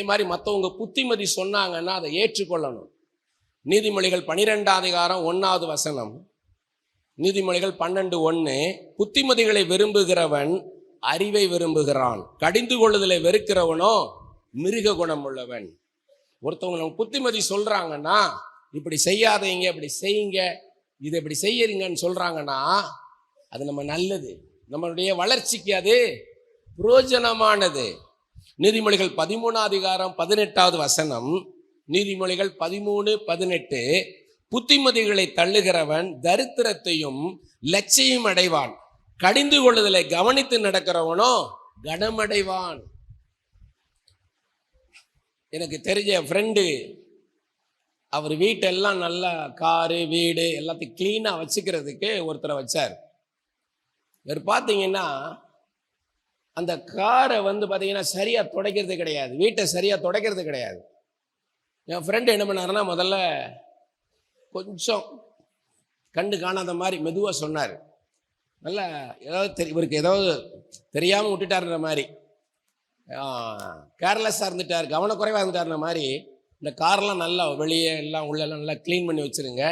மாதிரி மற்றவங்க புத்திமதி சொன்னாங்கன்னா அதை ஏற்றுக்கொள்ளணும். நீதிமொழிகள் 12ஆம் அதிகாரம் 1வது வசனம். நீதிமொழிகள் 12:1. புத்திமதிகளை விரும்புகிறவன் அறிவை விரும்புகிறான், கடிந்து கொள்ளுதலை வெறுக்கிறவனோ மிருக குணம் உள்ளவன். ஒருத்தவங்க நம்ம புத்திமதி சொல்றாங்கன்னா, இப்படி செய்யாதீங்க, இப்படி செய்யுங்க, இதை இப்படி செய்யறீங்கன்னு சொல்றாங்கன்னா அது நம்ம நல்லது, நம்மளுடைய வளர்ச்சிக்கு அது பிரயோஜனமானது. நீதிமொழிகள் 13ஆம் அதிகாரம் 18வது வசனம். நீதிமொழிகள் 13:18. புத்திமதிகளை தள்ளுகிறவன் தரித்திரத்தையும் லட்சியம் அடைவான், கடிந்து கொள்ளுதலை கவனித்து நடக்கிறவனோ கனமடைவான். எனக்கு தெரிஞ்ச ஃப்ரெண்டு, அவர் வீட்டெல்லாம் நல்லா காரு வீடு எல்லாத்தையும் கிளீனாக வச்சுக்கிறதுக்கு ஒருத்தரை வச்சார். இவர் பார்த்தீங்கன்னா அந்த காரை பார்த்தீங்கன்னா சரியாக துடைக்கிறது கிடையாது, வீட்டை சரியாக துடைக்கிறது கிடையாது. என் ஃப்ரெண்டு என்ன பண்ணாருன்னா, முதல்ல கொஞ்சம் கண்டு காணாத மாதிரி மெதுவாக சொன்னார். நல்லா ஏதாவது இவருக்கு ஏதாவது தெரியாமல் விட்டுட்டாருன்ற மாதிரி, கேர்லெஸ்ஸாக இருந்துட்டார், கவனக்குறைவாக இருந்துட்டாருன்ற மாதிரி, இந்த காரெலாம் நல்லா வெளியே எல்லாம் உள்ளெல்லாம் நல்லா க்ளீன் பண்ணி வச்சுருங்க,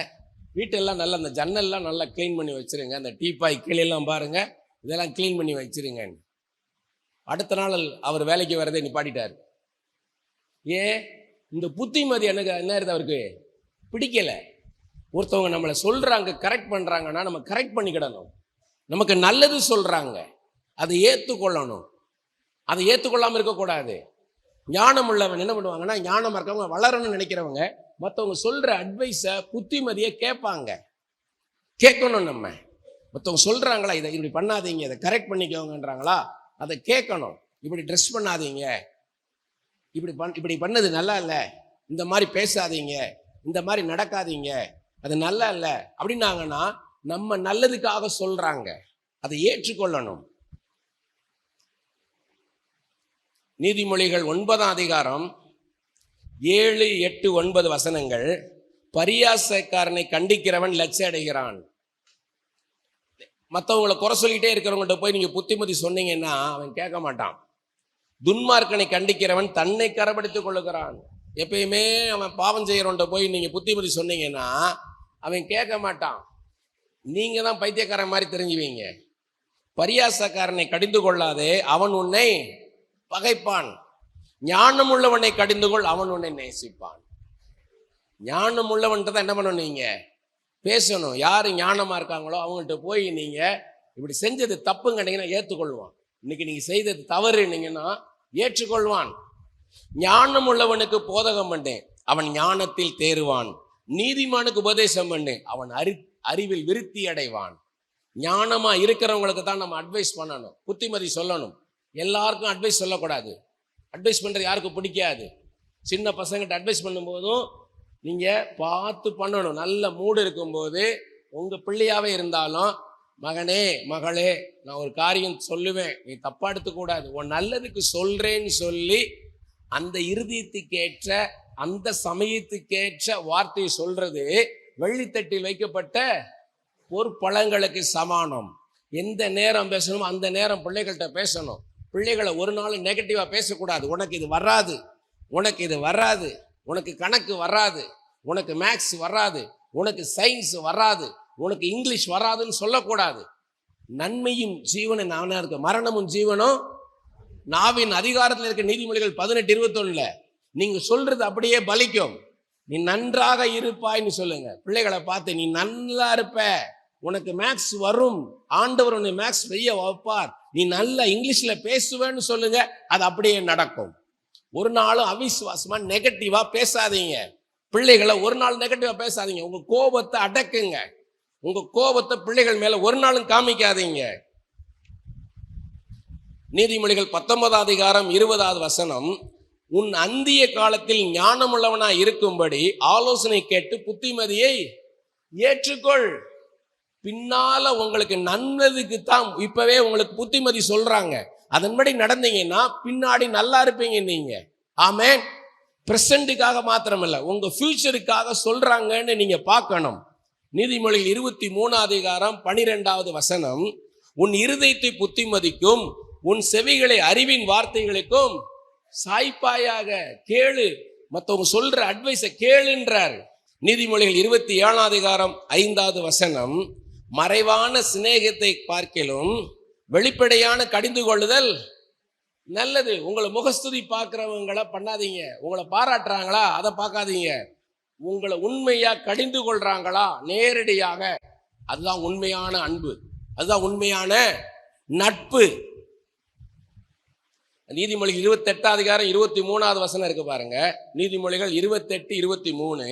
வீட்டெல்லாம் நல்லா அந்த ஜன்னல்லாம் நல்லா க்ளீன் பண்ணி வச்சுருங்க, அந்த டீப்பாய் கீழெல்லாம் பாருங்கள், இதெல்லாம் க்ளீன் பண்ணி வச்சுருங்க. அடுத்த நாள் அவர் வேலைக்கு வரதே நிப்பாட்டிட்டார். ஏன்? இந்த புத்திமதி எனக்கு என்ன இருக்குது, அவருக்கு பிடிக்கலை. ஒருத்தவங்க நம்மளை சொல்கிறாங்க, கரெக்ட் பண்ணுறாங்கன்னா நம்ம கரெக்ட் பண்ணிக்கிடணும். நமக்கு நல்லது சொல்கிறாங்க, அதை ஏற்றுக்கொள்ளணும், அதை ஏற்றுக்கொள்ளாமல் இருக்கக்கூடாது. ஞானம் உள்ளவன் என்ன பண்ணுவாங்கன்னா, ஞானம் இருக்கவங்க வளரணும்னு நினைக்கிறவங்க மற்றவங்க சொல்கிற அட்வைஸை புத்திமதியை கேட்பாங்க, கேட்கணும். நம்ம மற்றவங்க சொல்கிறாங்களா, இதை இப்படி பண்ணாதீங்க, இதை கரெக்ட் பண்ணிக்கோங்கன்றாங்களா, அதை கேட்கணும். இப்படி ட்ரெஸ் பண்ணாதீங்க, இப்படி பண்ணது நல்லா இல்லை, இந்த மாதிரி பேசாதீங்க, இந்த மாதிரி நடக்காதீங்க, அது நல்லா இல்லை அப்படின்னாங்கன்னா நம்ம நல்லதுக்காக சொல்றாங்க, அதை ஏற்றுக்கொள்ளணும். நீதிமொழிகள் 9ஆம் அதிகாரம் 7, 8, 9 வசனங்கள். பரியாசக்காரனை கண்டிக்கிறவன் லட்சியம் அடைகிறான். மற்றவங்களை குறை சொல்லிட்டே இருக்கிறவங்கள்ட்ட போய் நீங்க புத்திமதி சொன்னீங்கன்னா அவன் கேட்க மாட்டான். துன்மார்க்கனை கண்டிக்கிறவன் தன்னை கரப்படுத்திக் கொள்ளுகிறான். எப்பயுமே அவன் பாவம் செய்யறவன்ட்ட போய் நீங்க புத்திமதி சொன்னீங்கன்னா அவன் கேட்க மாட்டான், நீங்க தான் பைத்தியக்காரன் மாதிரி தெரிஞ்சுவீங்க. பரியாசக்காரனை கடிந்து கொள்ளாதே, அவன் உன்னை பகைப்பான். ஞானம் உள்ளவனை கடிந்து கொள், அவன் உன்னை நேசிப்பான். ஞானம் உள்ளவன்ட்டு தான் என்ன பண்ணணும், நீங்க பேசணும். யாரு ஞானமா இருக்காங்களோ அவங்கள்ட்ட போய் நீங்க இப்படி செஞ்சது தப்புங்கன்னீங்கன்னா ஏற்றுக்கொள்வான். இன்னைக்கு நீங்க செய்தது தவறுனீங்கன்னா ஏற்றுக்கொள்வான். ஞானம் உள்ளவனுக்கு போதகம் பண்ணு, அவன் ஞானத்தில் தேறுவான். நீதிமானுக்கு உபதேசம் பண்ணு, அவன் அறிவில் விருத்தி அடைவான். ஞானமா இருக்கிறவங்களுக்கு தான் நம்ம அட்வைஸ் பண்ணணும், புத்திமதி சொல்லணும். எல்லாருக்கும் அட்வைஸ் சொல்லக்கூடாது. அட்வைஸ் பண்றது யாருக்கும் பிடிக்காது. சின்ன பசங்கிட்ட அட்வைஸ் பண்ணும்போதும் நீங்க பார்த்து பண்ணணும். நல்ல மூடு இருக்கும்போது உங்க பிள்ளையாவே இருந்தாலும், மகனே மகளே நான் ஒரு காரியம் சொல்லுவேன், நீ தப்பா எடுத்துக்கூடாது, உன் நல்லதுக்கு சொல்றேன்னு சொல்லி அந்த இறுதியத்துக்கேற்ற அந்த சமயத்துக்கேற்ற வார்த்தையை சொல்றது வெள்ளித்தட்டில் வைக்கப்பட்ட பொற்பழங்களுக்கு சமானம். எந்த நேரம் பேசணுமோ அந்த நேரம் பிள்ளைகள்கிட்ட பேசணும். பிள்ளைகளை ஒரு நாள் நெகட்டிவா பேசக்கூடாது. உனக்கு இது வராது, உனக்கு இது வராது, உனக்கு கணக்கு வராது, உனக்கு மேக்ஸ் வராது, உனக்கு சயின்ஸ் வராது, உனக்கு இங்கிலீஷ் வராதுன்னு சொல்லக்கூடாது. நன்மையும் ஜீவனும் நானா இருக்கு, மரணமும் ஜீவனும் நாவின் அதிகாரத்தில் இருக்க. நீதிமொழிகள் 18:21. நீங்க சொல்றது அப்படியே பலிக்கும். நீ நன்றாக இருப்பாய்ன்னு சொல்லுங்க பிள்ளைகளை பார்த்து. நீ நல்லா இருப்ப, உனக்கு மேக்ஸ் வரும், ஆண்டவர் உன்னை மேக்ஸ் செய்ய வைப்பார், நீ நல்லா இங்கிலீஷ்ல பேசுவேன்னு சொல்லுங்க, அது அப்படியே நடக்கும். ஒரு நாளும் அவிசுவாசமா நெகட்டிவா பேசாதீங்க. பிள்ளைகளை ஒரு நாள் நெகட்டிவா பேசாதீங்க. உங்க கோபத்தை அடக்குங்க. உங்க கோபத்தை பிள்ளைகள் மேல ஒரு நாளும் காமிக்காதீங்க. நீதிமொழிகள் 19ஆம் அதிகாரம் 20வது வசனம். உன் அந்திய காலத்தில் ஞானமுள்ளவனா இருக்கும்படி ஆலோசனை கேட்டு புத்திமதியை ஏற்றுக்கொள். பின்னால உங்களுக்கு நல்லதுக்கு தான் இப்பவே உங்களுக்கு புத்திமதி சொல்றாங்க, அதன்படி நடந்தீங்கன்னா பின்னாடி நல்லா இருப்பீங்க நீங்க. ஆமென். பிரசன்ட்டுக்காக மாத்திரமல்ல, உங்க ஃபியூச்சருக்காக சொல்றாங்கன்னு நீங்க பார்க்கணும். நீதிமொழிகள் 23ஆம் அதிகாரம் 12வது வசனம். உன் இருதயத்தை புத்திமதிக்கும், உன் செவிகளை அறிவின் வார்த்தைகளுக்கும் சாய்ப்பாயாக கேளு, மற்றவங்க சொல்ற அட்வைஸை கேளுன்றார். நீதிமொழிகள் 27 மறைவான சிநேகத்தை பார்க்கிலும் வெளிப்படையான கடிந்து கொள்ளுதல் நல்லது. உங்களை முகஸ்துதி பார்க்கிறவங்களை பண்ணாதீங்க, உங்களை பாராட்டுறாங்களா அதை பார்க்காதீங்க, உங்களை உண்மையா கடிந்து கொள்றாங்களா நேரடியாக, அதுதான் உண்மையான அன்பு, அதுதான் உண்மையான நட்பு. நீதிமொழிகள் 28 இருக்கு பாருங்க. நீதிமொழிகள் 28:23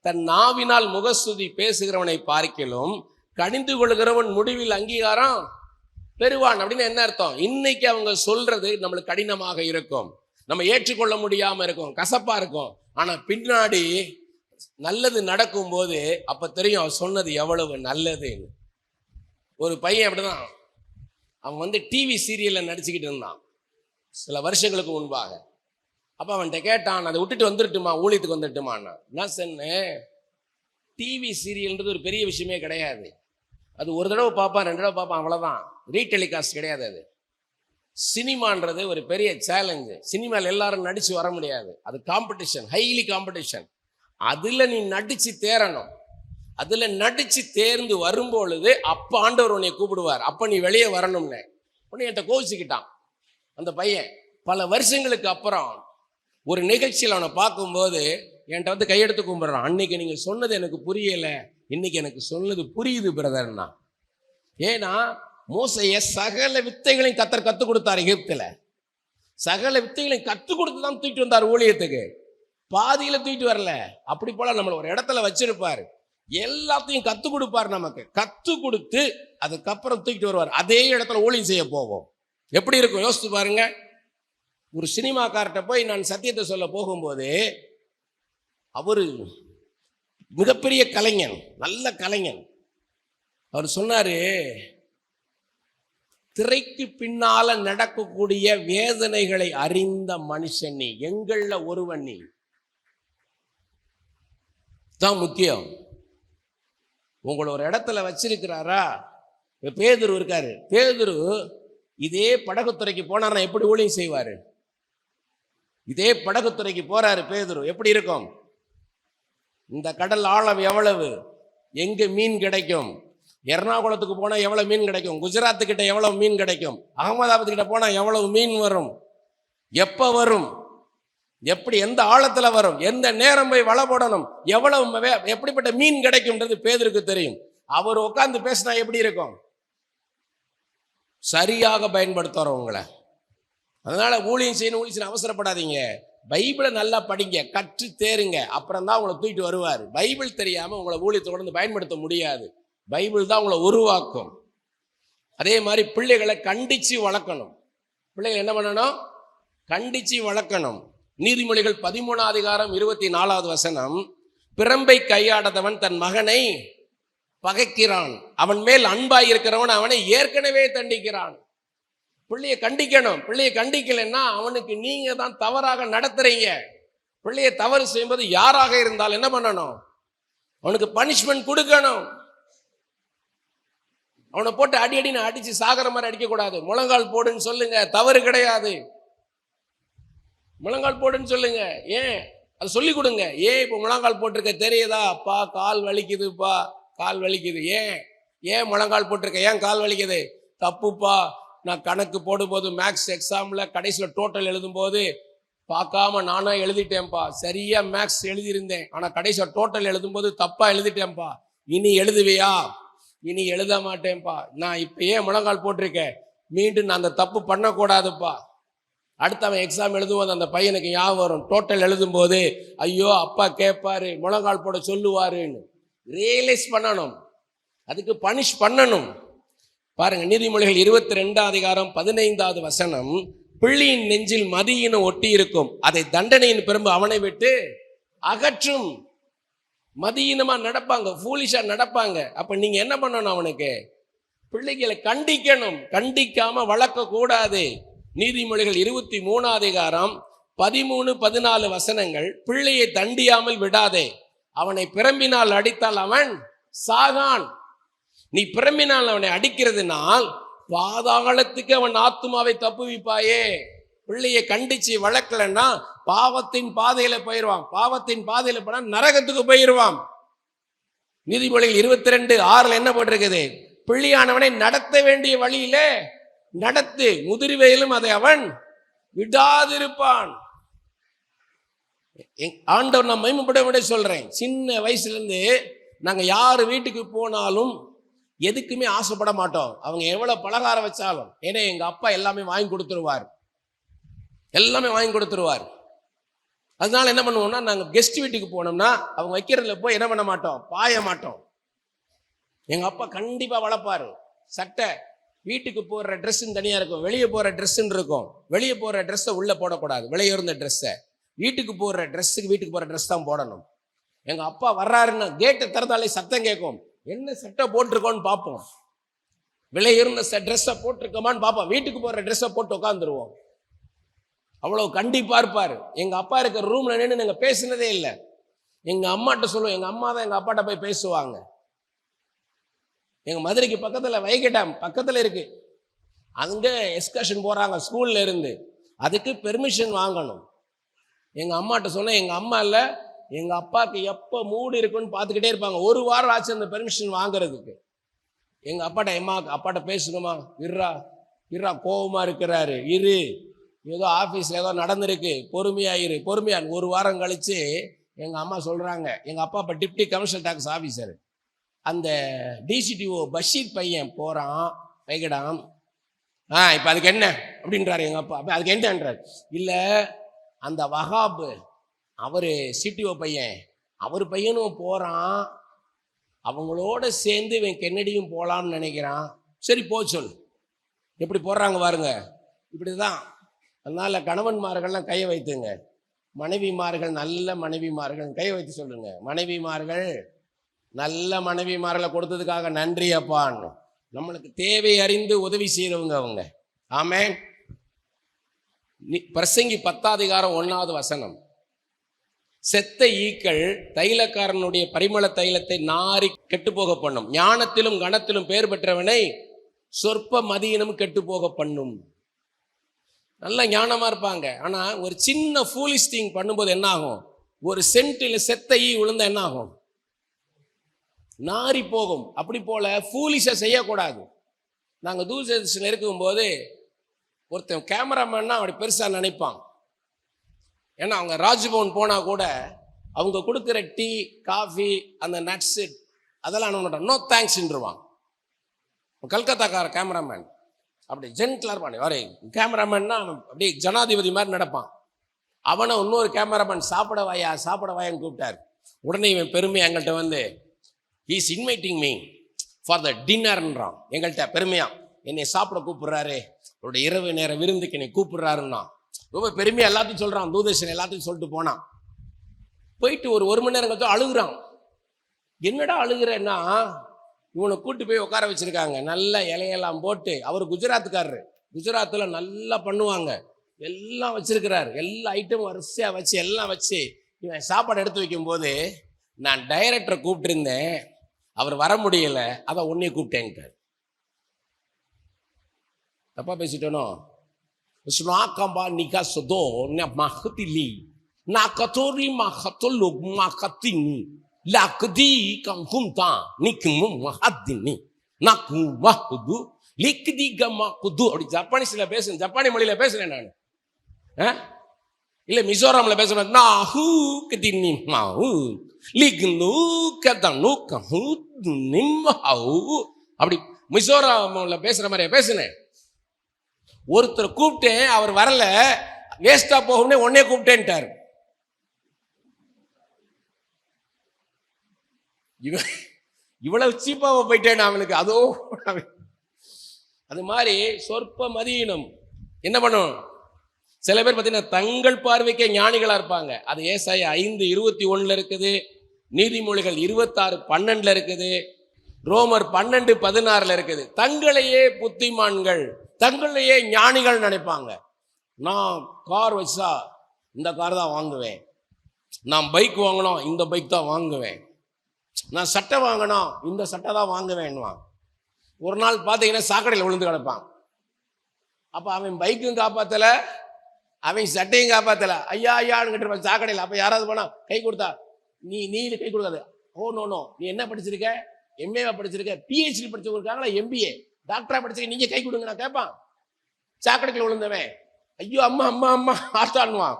தன் நாவினால் முகஸ்துதி பேசுகிறவனை பார்க்கிலும் கடிந்து கொள்கிறவன் முடிவில் அங்கீகாரம் பெறுவான். அப்படின்னு என்ன அர்த்தம்? இன்னைக்கு அவங்க சொல்றது நம்மளுக்கு கடினமாக இருக்கும், நம்ம ஏற்றுக்கொள்ள முடியாம இருக்கும், கசப்பா இருக்கும். ஆனா பின்னாடி நல்லது நடக்கும் போது அப்ப தெரியும் அவன் சொன்னது எவ்வளவு நல்லதுன்னு. ஒரு பையன் அப்படிதான், அவன் டிவி சீரியல்ல நடிச்சுக்கிட்டு இருந்தான் சில வருஷங்களுக்கு முன்பாக. அப்ப அவன்கிட்ட கேட்டான், அதை விட்டுட்டு வந்துட்டுமா, ஊழியத்துக்கு வந்துட்டுமான்னா. நான் சொன்னேன், டிவி சீரியல்ன்றது ஒரு பெரிய விஷயமே கிடையாது. அது ஒரு தடவை பார்ப்பான், 2 தடவை பார்ப்பான், அவ்வளவுதான். ரீடெலிகாஸ்ட் கிடையாது. அது சினிமான்றது ஒரு பெரிய சேலஞ்சு. சினிமாவில் எல்லாரும் நடிச்சு வர முடியாது, அது காம்படிஷன், ஹைலி காம்படிஷன். அதுல நீ நடிச்சு தேரணும். அதுல நடிச்சு தேர்ந்து வரும்பொழுது அப்ப ஆண்டவர் உன்னை கூப்பிடுவார், அப்ப நீ வெளியே வரணும்னு. உன்னை என்கிட்ட கோவிச்சுக்கிட்டான் அந்த பையன். பல வருஷங்களுக்கு அப்புறம் ஒரு நிகழ்ச்சியில் அவனை பார்க்கும்போது என்கிட்ட கையெடுத்து கும்பிடுறான். அன்னைக்கு நீங்க சொன்னது எனக்கு புரியல, இன்னைக்கு எனக்கு சொன்னது புரியுது பிரதர்னா. ஏன்னா மோசைய சகல வித்தைகளையும் கத்தர் கத்துக் கொடுத்தார். எகிப்துல சகல வித்தைகளையும் கத்துக் கொடுத்து தான் தூக்கிட்டு வந்தார் ஊழியத்துக்கு. பாதியில தூக்கிட்டு வரல. அப்படி போல நம்மள ஒரு இடத்துல வச்சிருப்பாரு, எல்லாத்தையும் கத்து கொடுப்பாரு, நமக்கு கத்து கொடுத்து அதுக்கப்புறம் தூக்கிட்டு வருவார். அதே இடத்துல ஊழியம் செய்ய போவோம். எப்படி இருக்கும் யோசித்து பாருங்க. ஒரு சினிமாக்கார்ட்ட போய் நான் சத்தியத்தை சொல்ல போகும்போது, அவரு மிகப்பெரிய கலைஞன், நல்ல கலைஞன். அவர் சொன்னாரு, திரைக்கு பின்னால நடக்கக்கூடிய வேதனைகளை அறிந்த மனுஷன் நீ, எங்கள ஒருவன் நீ தான் முக்கியம். உங்களை ஒரு இடத்துல வச்சிருக்கிறாரா? பேதுரு இருக்காரு. பேதுரு இதே படகுத்துறைக்கு போனார்னா எப்படி ஊழியம் செய்வாரு? இதே படகுத்துறைக்கு போறாரு பேதுரு, எப்படி இருக்கும்? இந்த கடல் ஆழம் எவ்வளவு, எங்க மீன் கிடைக்கும், எர்ணாகுளத்துக்கு போனா எவ்வளவு மீன் கிடைக்கும், குஜராத்து கிட்ட எவ்வளவு மீன் கிடைக்கும், அகமதாபாத் கிட்ட போனா எவ்வளவு மீன் வரும், எப்ப வரும், எப்படி எந்த ஆழத்துல வரும், எந்த நேரம் போய் வலை போடணும், எவ்வளவு எப்படிப்பட்ட மீன் கிடைக்கும்ன்றது பேதுருக்கு தெரியும். அவர் உட்கார்ந்து பேசினா எப்படி இருக்கும்? சரியாக பயன்படுத்துறவங்களை. அதனால ஊழியம் செய்யணும் அவசரப்படாதீங்க. பைபிளை நல்லா படிங்க, கற்று தேருங்க, அப்புறம் தான் உங்களை தூக்கிட்டு வருவார். பைபிள் தெரியாம உங்களை ஊழியத்தை தொடர்ந்து பயன்படுத்த முடியாது. பைபிள் தான் உங்களை உருவாக்கும். அதே மாதிரி பிள்ளைகளை கண்டிச்சு வளர்க்கணும். பிள்ளைகள் என்ன பண்ணணும்? கண்டிச்சு வளர்க்கணும். நீதிமொழிகள் 13:24 பிரம்பை கையாடாதவன் தன் மகனை பகைக்கிறான், அவன் மேல் அன்பாய் இருக்கிறவன் அவனை ஏற்கனவே தண்டிக்கிறான். பிள்ளைய கண்டிக்கணும். பிள்ளைய கண்டிக்கலைன்னா அவனுக்கு நீங்க தான் தவறாக நடத்துறீங்க. பிள்ளைய தவறு செய்யும்போது யாராக இருந்தால் என்ன பண்ணணும்? அவனுக்கு பனிஷ்மெண்ட் கொடுக்கணும். அவனை போட்டு அடின்னு அடிச்சு சாகர மாதிரி அடிக்க கூடாது. முழங்கால் போடுன்னு சொல்லுங்க, தவறு கிடையாது. முழங்கால் போடுன்னு சொல்லுங்க. ஏன் அது சொல்லி கொடுங்க. ஏன் இப்போ முழங்கால் போட்டிருக்க தெரியுதா? அப்பா கால் வலிக்குதுப்பா, கால் வலிக்குது. ஏன் முழங்கால் போட்டிருக்க, ஏன் கால் வலிக்குது? தப்புப்பா, நான் கணக்கு போடும்போது மேக்ஸ் எக்ஸாம்ல கடைசியில் டோட்டல் எழுதும்போது பார்க்காம நானா எழுதிட்டேன்ப்பா. சரியா மேக்ஸ் எழுதியிருந்தேன், ஆனா கடைசியில் டோட்டல் எழுதும்போது தப்பா எழுதிட்டேன்ப்பா. இனி எழுதுவியா? இனி எழுத மாட்டேன்ப்பா. நான் இப்ப ஏன் முழங்கால் போட்டிருக்கேன், மீண்டும் நான் அந்த தப்பு பண்ணக்கூடாதுப்பா. அடுத்தவன் எக்ஸாம் எழுதும்போது அந்த பையனுக்கு ஞாபகம் வரும், டோட்டல் எழுதும் போது ஐயோ அப்பா கேட்பாரு, முழங்கால் போட சொல்லுவாருன்னு ரியலைஸ் பண்ணணும். அதுக்கு பனிஷ் பண்ணணும். பாருங்க, நீதிமொழிகள் 22:15 பிள்ளையின் நெஞ்சில் மதியினம் ஒட்டி இருக்கும், அதை தண்டனையின் பெரும்பு அவனை விட்டு அகற்றும். மதியினமா நடப்பாங்க, ஃபூலிஷா நடப்பாங்க. அப்ப நீங்க என்ன பண்ணணும்? அவனுக்கு பிள்ளைகளை கண்டிக்கணும். கண்டிக்காம வளர்க்க கூடாது. நீதிமொழிகள் 23:13-14 பிள்ளையை தண்டியாமல் விடாதே, அவனை பிரம்பினால் அடித்தால் அவன் சாகான். நீ பிரம்பினால் அவனை அடிக்கிறதுனால் பாதாளத்துக்கு அவன் ஆத்துமாவை தப்புவிப்பாயே. பிள்ளையை கண்டிச்சு வளர்க்கலன்னா பாவத்தின் பாதையில போயிடுவான். பாவத்தின் பாதையில போனா நரகத்துக்கு போயிடுவான். நீதிமொழிகள் 22:6 என்ன போட்டிருக்குது? பிள்ளையானவனை நடத்த வேண்டிய வழியில நடத்து, முதிர்வையிலும் அதை அவன் விடாதிருப்பான். ஆண்டவர் நான் மகிமைப்பட சொல்றேன். சின்ன வயசுல இருந்து நாங்க யாரு வீட்டுக்கு போனாலும் எதுக்குமே ஆசைப்பட மாட்டோம். அவங்க எவ்வளவு பலகாரம் வச்சாலும். ஏன்னா எங்க அப்பா எல்லாமே வாங்கி கொடுத்துருவார், எல்லாமே வாங்கி கொடுத்துருவார். அதனால என்ன பண்ணுவோம்னா, நாங்க கெஸ்ட் வீட்டுக்கு போனோம்னா அவங்க வைக்கிறதுல போய் என்ன பண்ண மாட்டோம், பாய மாட்டோம். எங்க அப்பா கண்டிப்பா வளர்ப்பாரு. சட்டை வீட்டுக்கு போடுற ட்ரெஸ்ன்னு தனியா இருக்கும், வெளியே போற ட்ரெஸ்ன்னு இருக்கும். வெளியே போற ட்ரெஸ்ஸை உள்ள போடக்கூடாது, விலையுறந்த ட்ரெஸ்ஸை. வீட்டுக்கு போடுற ட்ரெஸ்ஸுக்கு வீட்டுக்கு போற ட்ரெஸ் தான் போடணும். எங்க அப்பா வர்றாருன்னா கேட்டை திறந்தாலே சத்தம் கேட்கும். என்ன சட்டை போட்டிருக்கோன்னு பார்ப்போம், விலையுறந்த ட்ரெஸ்ஸை போட்டிருக்கோமான்னு பார்ப்போம். வீட்டுக்கு போடுற ட்ரெஸ்ஸை போட்டு உட்காந்துருவோம். அவ்வளவு கண்டிப்பா இருப்பாரு. எங்க அப்பா இருக்கிற ரூம்ல நின்று நாங்க பேசினதே இல்லை. எங்க அம்மாட்ட சொல்லுவோம், எங்க அம்மா தான் எங்க அப்பாட்ட போய் பேசுவாங்க. எங்க மதுரைக்கு பக்கத்துல வைகை டேம் பக்கத்துல இருக்கு. அங்க எக்ஸ்கர்ஷன் போறாங்க ஸ்கூல்ல இருந்து, அதுக்கு பெர்மிஷன் வாங்கணும். எங்க அம்மாட்ட சொன்ன, எங்க அம்மா இல்ல எங்க அப்பாவுக்கு எப்ப மூடு இருக்குன்னு பார்த்துக்கிட்டே இருப்பாங்க. ஒரு வாரம் ஆச்சு அந்த பெர்மிஷன் வாங்குறதுக்கு. எங்க அப்பாட்ட பேசணுமா, இருறா கோபமா இருக்கிறாரு, இரு, ஏதோ ஆபீஸ்ல ஏதோ நடந்திருக்கு, பொறுமையாயிரு. ஒரு வாரம் கழிச்சு எங்க அம்மா சொல்றாங்க, எங்க அப்பா இப்ப டிப்டி கமர்ஷியல் டாக்ஸ் ஆபீசர், அந்த டிசிடிஓ பஷீர் பையன் போறான் வைகடாம். இப்ப அதுக்கு என்ன அப்படின்றாரு எங்க அப்பா. அதுக்கு என்னன்றாரு, இல்ல அந்த வஹாப் அவரு சிடிஓ பையன், அவர் பையனும் போறான், அவங்களோட சேர்ந்து இவன் கென்னடியும் போலாம்னு நினைக்கிறான். சரி போ சொல். எப்படி போடுறாங்க பாருங்க, இப்படிதான். அதனால கணவன்மார்கள்லாம் கையை வைத்துங்க, மனைவிமார்கள் நல்ல மனைவிமார்கள் கையை வைத்து சொல்லுங்க, மனைவிமார்கள் நல்ல மனைவிமார்களை கொடுத்ததுக்காக நன்றி அப்பான்னு. நம்மளுக்கு தேவை அறிந்து உதவி செய்யறவங்க அவங்க. ஆமென். பிரசங்கி 10:1 செத்த ஈக்கள் தைலக்காரனுடைய பரிமள தைலத்தை நாரி கெட்டு போக பண்ணும், ஞானத்திலும் கணத்திலும் பேர் பெற்றவனை சொற்ப மதியினும் கெட்டு போக பண்ணும். நல்ல ஞானமா இருப்பாங்க, ஆனா ஒரு சின்ன ஃபூலிஷ் திங் பண்ணும்போது என்ன ஆகும், ஒரு சென்டில் செத்த ஈ விழுந்தா என்ன ஆகும், நாரி போகும். அப்படி போல ஃபூலிஷா செய்யக்கூடாது. நாங்க தூரதர்ஷன் இருக்கும்போது ஒருத்தன் கேமராமேன்னா அப்படி பெருசா நினைப்பான். ஏன்னா அவங்க ராஜ்பவன் போனா கூட அவங்க கொடுக்குற டீ காஃபி அந்த நட்ஸ் அதெல்லாம் நோ தேங்க்ஸ்ன்றுவான். கல்கத்தாக்கார கேமராமேன் அப்படி ஜென்டிலா இருப்பான். வரே கேமராமேன்னா அப்படி ஜனாதிபதி மாதிரி நடப்பான். அவனை இன்னொரு கேமராமேன் சாப்பிட வாயான்னு கூப்பிட்டார். உடனே இவன் பெருமை எங்கள்கிட்ட வந்து, he's inviting me for the டின்னர்ன்றான். எங்கள்கிட்ட பெருமையா என்னை சாப்பிட கூப்பிடுறாரு, அவருடைய இரவு நேர விருந்துக்கு என்னை கூப்பிடுறாருன்னா ரொம்ப பெருமையா எல்லாத்தையும் சொல்றான். தூதர்ஷன் எல்லாத்தையும் சொல்லிட்டு போனான். போயிட்டு ஒரு மணி நேரம் கழிச்சு அழுகுறான். என்னடா அழுகுறேன்னா, இவனை கூட்டு போய் உட்கார வச்சிருக்காங்க, நல்ல இலையெல்லாம் போட்டு. அவர் குஜராத்துக்காரரு, குஜராத்தில் நல்லா பண்ணுவாங்க, எல்லாம் வச்சிருக்கிறாரு, எல்லா ஐட்டமும் வரிசையா வச்சு எல்லாம் வச்சு இவன் சாப்பாடு எடுத்து வைக்கும் போது, நான் டைரக்டரை கூப்பிட்டுருந்தேன், அவர் வர முடியல, அதான் உன்னைய கூப்பிட்டேன்ட்டார். தப்பா பேசிட்டோனோ? Sunakamba nikasodo na mahutili na katori mahatolog makatini lakdi kamhumta nikmum mahadini naku wahudu likdi gamakudu. அப்படி ஜப்பானீஸ்ல பேசுறேன், ஜப்பானி மொழியில பேசுறேன் நான். இல்ல மிசோரம்ல பேசுறேன். நாஹூ கதினி மாஹூ லிக்னு கதனு கஹூ நிம்ஹூ. அப்படி மிசோரம்ல பேசுற மாதிரி பேசுனேன். ஒருத்தர் கூப்பிட்டேன், அவர் வரல, வேஸ்டா போகும்னே உடனே கூப்பிட்டேன்ட்டாரு. இவ்வளவு சீப்பாவ போயிட்டேன் அவனுக்கு. அதோ அது மாதிரி சொற்ப மதியினம் என்ன பண்ணும். சில பேர் பார்த்தீங்கன்னா தங்கள் பார்வைக்கே ஞானிகளா இருப்பாங்க. அது ஏசாயா 5:21 இருக்குது, நீதிமொழிகள் 26:12 இருக்குது, ரோமர் 12:16 இருக்குது. தங்களையே புத்திமான்கள், தங்களையே ஞானிகள் நினைப்பாங்க. நான் கார் வச்சா இந்த கார் தான் வாங்குவேன், நான் பைக் வாங்கணும் இந்த பைக் தான் வாங்குவேன், நான் சட்டை வாங்கணும் இந்த சட்டை தான் வாங்குவேன்வான். ஒரு நாள் பார்த்தீங்கன்னா சாக்கடையில் விழுந்து கிடப்பான். அப்போ அவன் பைக்கும் காப்பாற்றலை, அவன் சட்டையும் காப்பாத்தல, ஐயா ஐயான்னு கேட்டு சாக்கடையில். அப்ப யாராவது போனா கை கொடுத்தா, நீ கை கொடுக்காது. ஓ நோ, நீ என்ன படிச்சிருக்க? எம்ஏவா படிச்சிருக்க? பிஹெச்டி படிச்சவங்க இருக்காங்களா, எம்பிஏ டாக்டரா படிச்சிருக்க, நீங்க கை கொடுங்க நான் கேட்பான். சாக்கடைக்குள்ள விழுந்தவன் ஐயோ அம்மா அம்மா அம்மா ஆத்தான்வான்.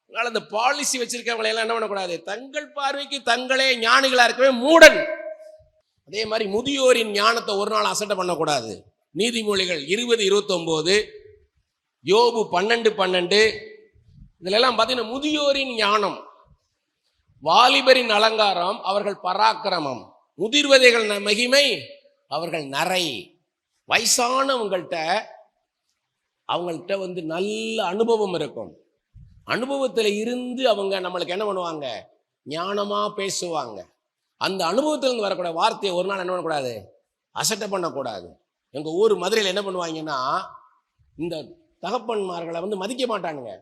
அதனால இந்த பாலிசி வச்சிருக்கவங்களை எல்லாம் என்ன பண்ணக்கூடாது, தங்கள் பார்வைக்கு தங்களே ஞானிகளா இருக்கவே மூடன். அதே மாதிரி முதியோரின் ஞானத்தை ஒரு நாள் அசட்டை பண்ணக்கூடாது. நீதிமொழிகள் 20:29, யோபு 12:12, இதுல எல்லாம் பார்த்தீங்கன்னா முதியோரின் ஞானம். வாலிபரின் அலங்காரம் அவர்கள் பராக்கிரமம், முதிர்வதைகள் மகிமை அவர்கள் நரை. வயசானவங்கள்ட்ட அவங்கள்ட்ட நல்ல அனுபவம் இருக்கும். அனுபவத்தில் இருந்து அவங்க நம்மளுக்கு என்ன பண்ணுவாங்க, ஞானமா பேசுவாங்க. அந்த அனுபவத்திலிருந்து வரக்கூடிய வார்த்தையை ஒரு நாள் என்ன பண்ணக்கூடாது, அசட்டை பண்ணக்கூடாது. எங்க ஊர் மதுரையில் என்ன பண்ணுவாங்கன்னா, இந்த தகப்பன்மார்களை மதிக்க மாட்டானுங்க.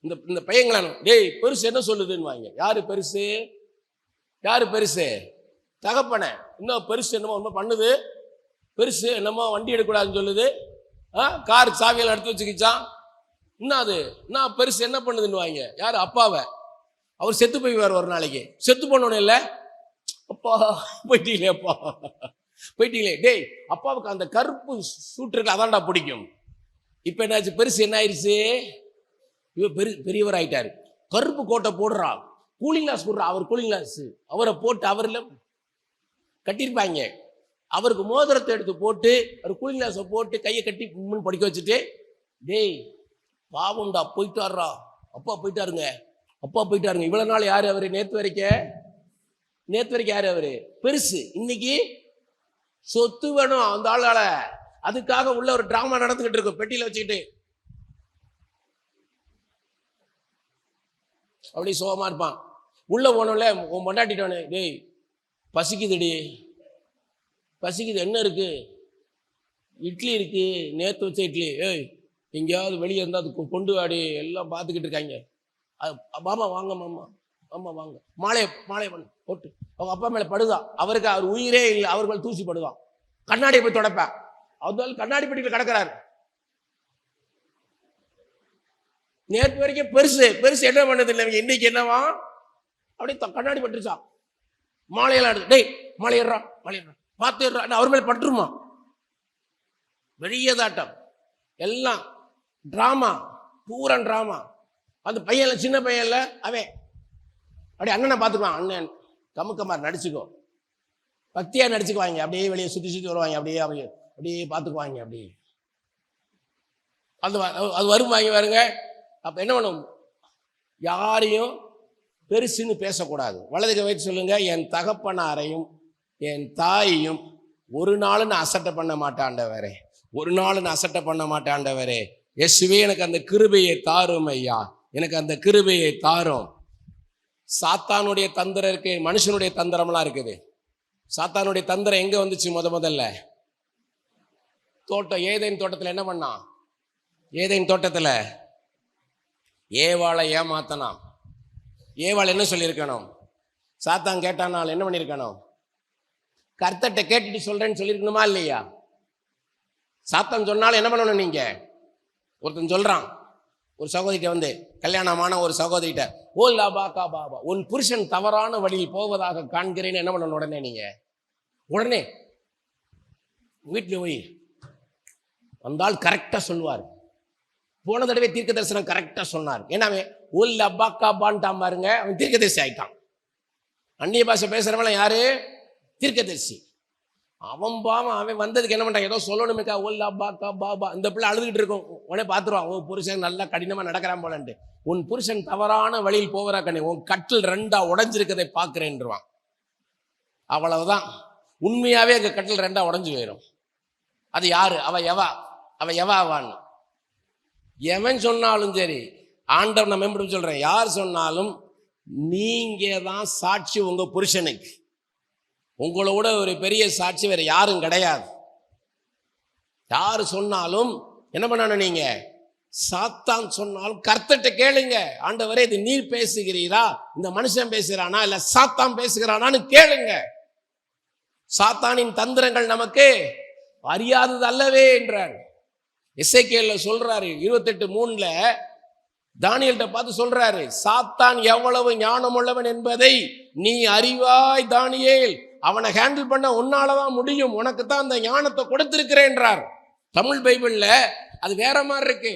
இந்த பையங்களை டேய் பெருசு என்ன சொல்லுதுன்னு. யாரு பெருசு, யாரு பெருசு? தகப்பனை. இன்னும் பெருசு என்னமோ ரொம்ப பண்ணுது, பெருசு என்னமோ வண்டி எடுக்கக்கூடாதுன்னு சொல்லுது, கார் சாவியெல்லாம் எடுத்து வச்சுக்கிச்சான். இன்னும் அது என்ன பெருசு என்ன பண்ணுதுன்னு. யாரு? அப்பாவை. அவர் செத்து போய்வார் ஒரு நாளைக்கு. செத்து போனோன்னு இல்லை, அப்பா போயிட்டீங்களே, அப்பா போயிட்டீங்களே. டேய் அப்பாவுக்கு அந்த கருப்பு சூட்டுருக்கு அதான்டா பிடிக்கும். இப்ப என்னாச்சு, பெருசு என்ன ஆயிடுச்சு, இவ பெரியவர் ஆயிட்டாரு. கருப்பு கோட்டை போடுறா, கூலிங் கிளாஸ் போடுறா. அவர் கூலிங் கிளாஸ் அவரை போட்டு அவரில் கட்டியிருப்பாங்க. அவருக்கு மோதிரத்தை எடுத்து போட்டு அவர் கூலிங் கிளாஸை போட்டு கையை கட்டி முன் படிக்க வச்சுட்டு, டேய் பாவம்டா போயிட்டாரா, அப்பா போயிட்டாருங்க, அப்பா போயிட்டாருங்க. இவ்வளவு நாள் யாரு அவரு? நேத்து வரைக்கும் யாரு அவரு? பெருசு. இன்னைக்கு சொத்து வேணும் அந்த ஆளால. அதுக்காக உள்ள ஒரு டிராமா நடந்துகிட்டு இருக்கும், பெட்டியில வச்சுக்கிட்டு அப்படி சோகமா இருப்பான். உள்ள போனோம்ல உன் பொண்டாட்டிட்டானே, டேய் பசிக்குதுடி, பசிக்குது, என்ன இருக்கு? இட்லி இருக்கு, நேத்து வச்ச இட்லி. ஏய் எங்கேயாவது வெளியே இருந்தால் அது கொண்டு வாடி, எல்லாம் பார்த்துக்கிட்டு இருக்காங்க. மாமா வாங்க, மாமா மாமா வாங்க, மாலையை பண்ணு போட்டு அவங்க அப்பா மேலே படுதான். அவருக்கு அவர் உயிரே இல்லை, அவர்கள் தூசி படுதான். கண்ணாடியை போய் தொடப்பேன், அவதால் கண்ணாடி பெட்டியில் கிடக்கிறாரு. நேற்று வரைக்கும் பெருசு என்ன பண்ணது இல்லை, இன்னைக்கு என்னவா அப்படி கண்ணாடி பட்டுருச்சா. மாலையெல்லாம் எடுத்து, டேய் மாலையிடுறா பார்த்துடுறா, அவர் மேலே பட்டுருமா. வெளியதாட்டம் எல்லாம் டிராமா, பூரன் டிராமா. அந்த பையன்ல சின்ன பையன்ல அவன் அப்படி அண்ணனை பார்த்துக்குவான். அண்ணன் கமுக்கமார் நடிச்சுக்கோ, பக்தியா நடிச்சுக்குவாங்க. அப்படியே வெளியே சுற்றி வருவாங்க, அப்படியே பார்த்துக்குவாங்க. அப்படியே அது வருவாங்க பாருங்க. அப்ப என்ன பண்ணும், யாரையும் பெருசுன்னு பேசக்கூடாது. வலதுக்கு வைத்து சொல்லுங்க, என் தகப்பனாரையும் என் தாயையும் ஒரு நாள் நான் அசட்டை பண்ண மாட்டாண்டவரே, ஒரு நாள் நான் அசட்டை பண்ண மாட்டாண்டவரே. இயேசுவே எனக்கு அந்த கிருபையை தாரும் ஐயா, எனக்கு அந்த கிருபையை தாரும். சாத்தானுடைய தந்திரம் இருக்கு, மனுஷனுடைய தந்திரம்லாம் இருக்குது. சாத்தானுடைய தந்திரம் எங்க வந்துச்சு? முதல்ல தோட்டம், ஏதேன் தோட்டத்தில் என்ன பண்ணான்? ஏதேன் தோட்டத்தில் ஏவாளை ஏமாத்தனான். ஏவாள் என்ன சொல்லியிருக்கணும்? சாத்தான் கேட்டானால் என்ன பண்ணியிருக்கணும்? கர்த்தர்ட்ட கேட்டுட்டு சொல்றேன்னு சொல்லியிருக்கணுமா இல்லையா? சாத்தான் சொன்னாலும் என்ன பண்ணணும்? நீங்க ஒருத்தன் சொல்றான், ஒரு சகோதரிட்ட கல்யாணமான ஒரு சகோதரிட்ட, ஓ லாபா கா பாபா, உன் புருஷன் தவறான வழியில் போவதாக காண்கிறேன்னு என்ன பண்ணணும்? உடனே வீட்டில் போய் வந்தால் கரெக்டா சொல்லுவார். போன தடவை தீர்க்க தரிசனம் கரெக்டா சொன்னார். ஏன்னா ஓல் அப்பா காபான்ட்டான் பாருங்க, அவன் தீர்க்கதரிசி ஆயிட்டான். அந்நிய பாஷை பேசுறவன் யாரு? தீர்க்கதரிசி. அவன் பாவம், அவன் வந்ததுக்கு என்ன பண்றான்? ஏதோ சொல்லணுமேக்கா, ஓல் அப்பா கா பாபா. இந்த பிள்ளை அழுதுகிட்டு இருக்கும், உடனே பார்த்துருவான், உன் புருஷன் நல்லா கடினமா நடக்கிறான் போலன்ட்டு. உன் புருஷன் தவறான வழியில் போகிறா கண்ணே, உன் கட்டில் 2 உடைஞ்சிருக்கதை பார்க்கிறேன்றான். அவ்வளவுதான். உண்மையாவே அங்க கட்டில் 2 உடைஞ்சு போயிடும். அது யாரு? அவ எவாவான்னு எவன் சொன்னாலும் சரி, ஆண்டவர் நான் எப்படி சொல்றேன், யார் சொன்னாலும் நீங்க தான் சாட்சி உங்க புருஷனுக்கு. உங்களோட ஒரு பெரிய சாட்சி வேற யாரும் கிடையாது. யாரு சொன்னாலும் என்ன பண்ணணும்? நீங்க சாத்தான் சொன்னாலும் கர்த்தர்ட்ட கேளுங்க, ஆண்டவரே இது நீர் பேசுகிறீரா, இந்த மனுஷன் பேசுகிறானா இல்ல சாத்தான் பேசுகிறானான்னு கேளுங்க. சாத்தானின் தந்திரங்கள் நமக்கு அறியாதது அல்லவே என்றார். எசேக்கியேல் சொல்றாரு 28:3, தானியேல்கிட்ட பார்த்து சொல்றாரு, சாத்தான் எவ்வளவு ஞானம் உள்ளவன் என்பதை நீ அறிவாய் தானியேல். அவனை ஹேண்டில் பண்ண உன்னாலதான் முடியும், உனக்கு தான் அந்த ஞானத்தை கொடுத்திருக்கிறேன்றார். தமிழ் பைபிள்ல அது வேற மாதிரி இருக்கு.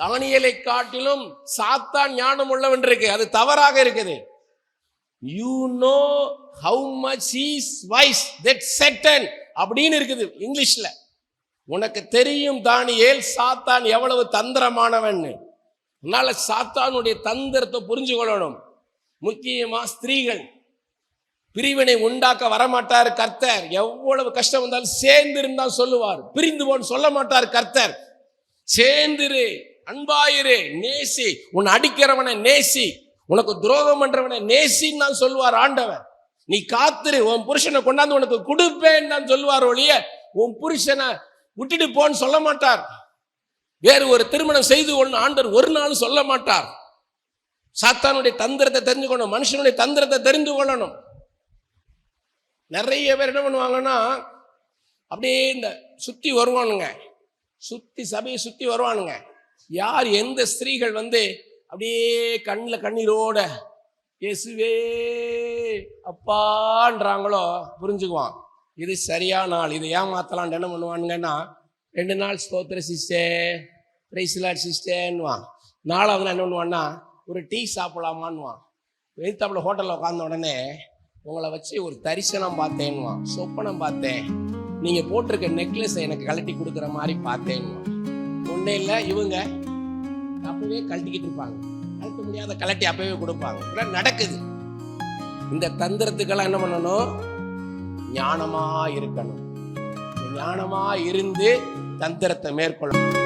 தானியேலை காட்டிலும் சாத்தான் ஞானம் உள்ளவன் இருக்கு, அது தவறாக இருக்குது. You know how much he is wise that Satan அப்படின்னு இருக்குது இங்கிலீஷ்ல. உனக்கு தெரியும் தானியேல், சாத்தான் எவ்வளவு தந்திரமானவன். அதனால சாத்தானுடைய தந்திரத்தை புரிஞ்சு கொள்ளணும். முக்கியமா ஸ்திரீகள், பிரிவினை உண்டாக்க வரமாட்டார் கர்த்தர். எவ்வளவு கஷ்டம் வந்தாலும் சேர்ந்து இருந்தா சொல்லுவார், பிரிந்து போன்னு சொல்ல மாட்டார் கர்த்தர். சேர்ந்துரு, அன்பாயிரு, நேசி, உன்னை அடிக்கிறவனை நேசி, உனக்கு துரோகம் பண்றவனை நேசின்னு தான் சொல்லுவார் ஆண்டவர். நீ காத்துரு, உன் புருஷனை கொண்டாந்து உனக்கு கொடுப்பேன்னு தான் சொல்லுவார் ஒழிய உன் புருஷனை விட்டுட்டு போன்னு சொல்ல மாட்டார். வேறு ஒரு திருமணம் செய்து கொள்ள ஆண்டவர் ஒரு நாள் சொல்ல மாட்டார். சாத்தானுடைய தந்திரத்தை தெரிஞ்சுக்கணும், மனுஷனுடைய தந்திரத்தை தெரிந்து கொள்ளணும். நிறைய பேர் என்ன பண்ணுவாங்கன்னா, அப்படியே இந்த சுத்தி வருவானுங்க, சுத்தி சபையை சுத்தி வருவானுங்க. யார் எந்த ஸ்திரீகள் அப்படியே கண்ணில் கண்ணீரோட இயேசுவே அப்பான்றாங்களோ புரிஞ்சுக்குவான், இது சரியான ஆள். இது ஏமாத்தலான்னு என்ன பண்ணுவானுங்கன்னா, 2 நாள் ஸ்தோத்திர சிஸ்டர், பிரைஸ் லார்ட் சிஸ்டர்ன்னுவான். 4வது நாள் என்ன பண்ணுவான்னா, ஒரு டீ சாப்பிடலாமான்னுவான். எதிர்த்தாப்புல ஹோட்டலில் உட்கார்ந்த உடனே, உங்களை வச்சு ஒரு தரிசனம் பார்த்தேன்னுவான், சொப்பனம் பார்த்தேன், நீங்கள் போட்டிருக்க நெக்லஸை எனக்கு கழட்டி கொடுக்குற மாதிரி பார்த்தேன்னுவான். ஒன்றே இல்லை, இவங்க அப்பவே கழட்டிக்கிட்டு இருப்பாங்க, கழட்ட முடியாத கழட்டி அப்பவே கொடுப்பாங்க. இதெல்லாம் நடக்குது. இந்த தந்திரத்துக்கெல்லாம் என்ன பண்ணணும்? ஞானமா இருக்கணும். ஞானமா இருந்து தந்திரத்தை மேற்கொள்ளணும்.